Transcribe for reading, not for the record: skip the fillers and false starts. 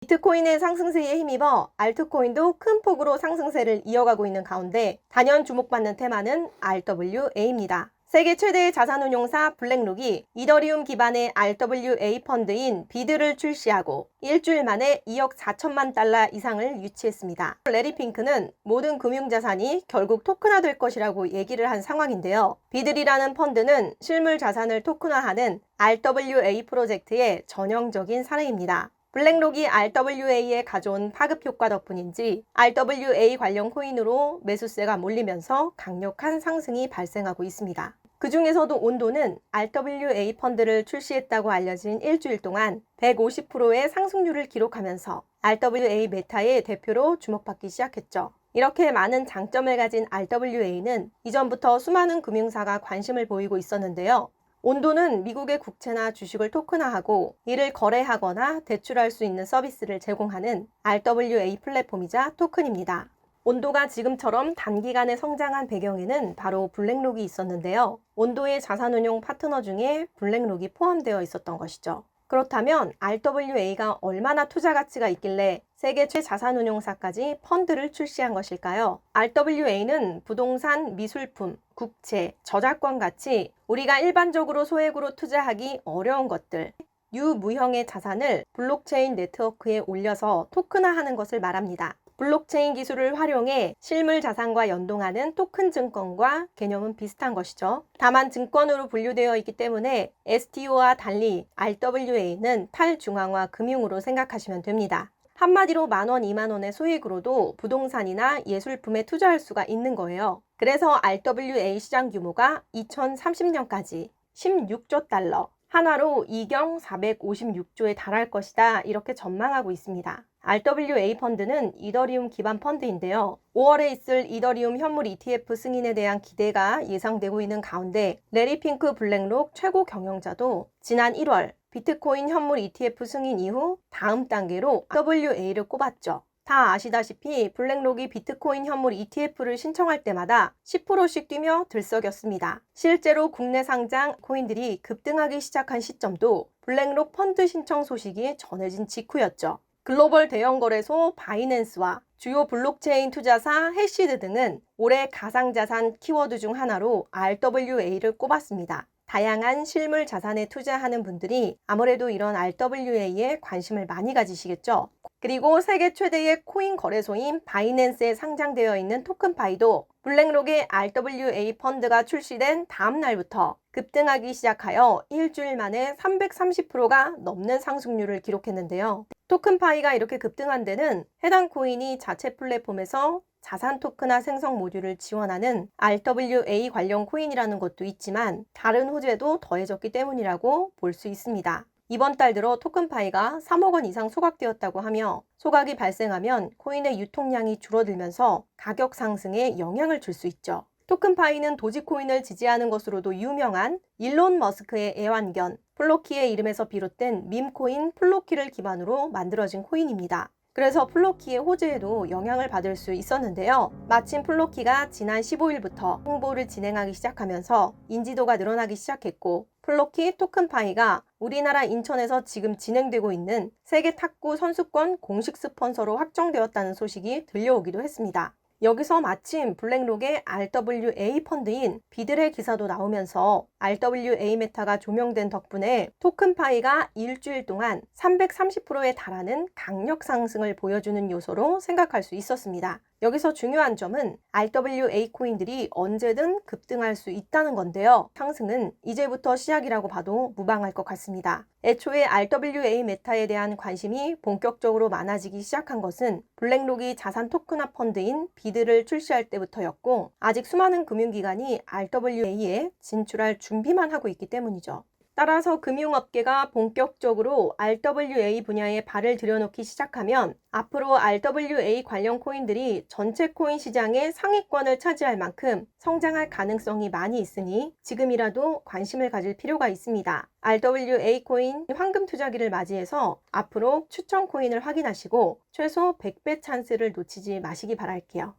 비트코인의 상승세에 힘입어 알트코인도 큰 폭으로 상승세를 이어가고 있는 가운데 단연 주목받는 테마는 RWA입니다. 세계 최대의 자산운용사 블랙록이 이더리움 기반의 RWA 펀드인 비드를 출시하고 일주일 만에 2억 4천만 달러 이상을 유치했습니다. 레리 핑크는 모든 금융자산이 결국 토큰화될 것이라고 얘기를 한 상황인데요. 비들이라는 펀드는 실물 자산을 토큰화하는 RWA 프로젝트의 전형적인 사례입니다. 블랙록이 RWA에 가져온 파급 효과 덕분인지 RWA 관련 코인으로 매수세가 몰리면서 강력한 상승이 발생하고 있습니다. 그 중에서도 온도는 RWA 펀드를 출시했다고 알려진 일주일 동안 150%의 상승률을 기록하면서 RWA 메타의 대표로 주목받기 시작했죠. 이렇게 많은 장점을 가진 RWA는 이전부터 수많은 금융사가 관심을 보이고 있었는데요. 온도는 미국의 국채나 주식을 토큰화하고 이를 거래하거나 대출할 수 있는 서비스를 제공하는 RWA 플랫폼이자 토큰입니다. 온도가 지금처럼 단기간에 성장한 배경에는 바로 블랙록이 있었는데요. 온도의 자산운용 파트너 중에 블랙록이 포함되어 있었던 것이죠. 그렇다면 RWA가 얼마나 투자 가치가 있길래 세계 최자산운용사까지 펀드를 출시한 것일까요? RWA는 부동산, 미술품, 국채, 저작권 같이 우리가 일반적으로 소액으로 투자하기 어려운 것들, 유무형의 자산을 블록체인 네트워크에 올려서 토큰화하는 것을 말합니다. 블록체인 기술을 활용해 실물 자산과 연동하는 토큰 증권과 개념은 비슷한 것이죠. 다만 증권으로 분류되어 있기 때문에 STO와 달리 RWA는 탈중앙화 금융으로 생각하시면 됩니다. 한마디로 만원, 2만원의 소액으로도 부동산이나 예술품에 투자할 수가 있는 거예요. 그래서 RWA 시장 규모가 2030년까지 16조 달러, 하나로 2경 456조에 달할 것이다, 이렇게 전망하고 있습니다. RWA 펀드는 이더리움 기반 펀드인데요. 5월에 있을 이더리움 현물 ETF 승인에 대한 기대가 예상되고 있는 가운데 레리 핑크 블랙록 최고 경영자도 지난 1월 비트코인 현물 ETF 승인 이후 다음 단계로 RWA를 꼽았죠. 다 아시다시피 블랙록이 비트코인 현물 ETF를 신청할 때마다 10%씩 뛰며 들썩였습니다. 실제로 국내 상장 코인들이 급등하기 시작한 시점도 블랙록 펀드 신청 소식이 전해진 직후였죠. 글로벌 대형 거래소 바이낸스와 주요 블록체인 투자사 해시드 등은 올해 가상자산 키워드 중 하나로 RWA를 꼽았습니다. 다양한 실물 자산에 투자하는 분들이 아무래도 이런 RWA에 관심을 많이 가지시겠죠. 그리고 세계 최대의 코인 거래소인 바이낸스에 상장되어 있는 토큰파이도 블랙록의 RWA 펀드가 출시된 다음 날부터 급등하기 시작하여 일주일 만에 330%가 넘는 상승률을 기록했는데요. 토큰파이가 이렇게 급등한 데는 해당 코인이 자체 플랫폼에서 자산 토큰화 생성 모듈을 지원하는 RWA 관련 코인이라는 것도 있지만 다른 호재도 더해졌기 때문이라고 볼 수 있습니다. 이번 달 들어 토큰파이가 3억 원 이상 소각되었다고 하며 소각이 발생하면 코인의 유통량이 줄어들면서 가격 상승에 영향을 줄 수 있죠. 토큰파이는 도지코인을 지지하는 것으로도 유명한 일론 머스크의 애완견 플로키의 이름에서 비롯된 밈코인 플로키를 기반으로 만들어진 코인입니다. 그래서 플로키의 호재에도 영향을 받을 수 있었는데요. 마침 플로키가 지난 15일부터 홍보를 진행하기 시작하면서 인지도가 늘어나기 시작했고 플로키 토큰파이가 우리나라 인천에서 지금 진행되고 있는 세계 탁구 선수권 공식 스폰서로 확정되었다는 소식이 들려오기도 했습니다. 여기서 마침 블랙록의 RWA 펀드인 비들의 기사도 나오면서 RWA 메타가 조명된 덕분에 토큰파이가 일주일 동안 330%에 달하는 강력 상승을 보여주는 요소로 생각할 수 있었습니다. 여기서 중요한 점은 RWA 코인들이 언제든 급등할 수 있다는 건데요. 상승은 이제부터 시작이라고 봐도 무방할 것 같습니다. 애초에 RWA 메타에 대한 관심이 본격적으로 많아지기 시작한 것은 블랙록이 자산 토큰화 펀드인 비드를 출시할 때부터였고 아직 수많은 금융기관이 RWA에 진출할 준비만 하고 있기 때문이죠. 따라서 금융업계가 본격적으로 RWA 분야에 발을 들여놓기 시작하면 앞으로 RWA 관련 코인들이 전체 코인 시장의 상위권을 차지할 만큼 성장할 가능성이 많이 있으니 지금이라도 관심을 가질 필요가 있습니다. RWA 코인 황금 투자기를 맞이해서 앞으로 추천 코인을 확인하시고 최소 100배 찬스를 놓치지 마시기 바랄게요.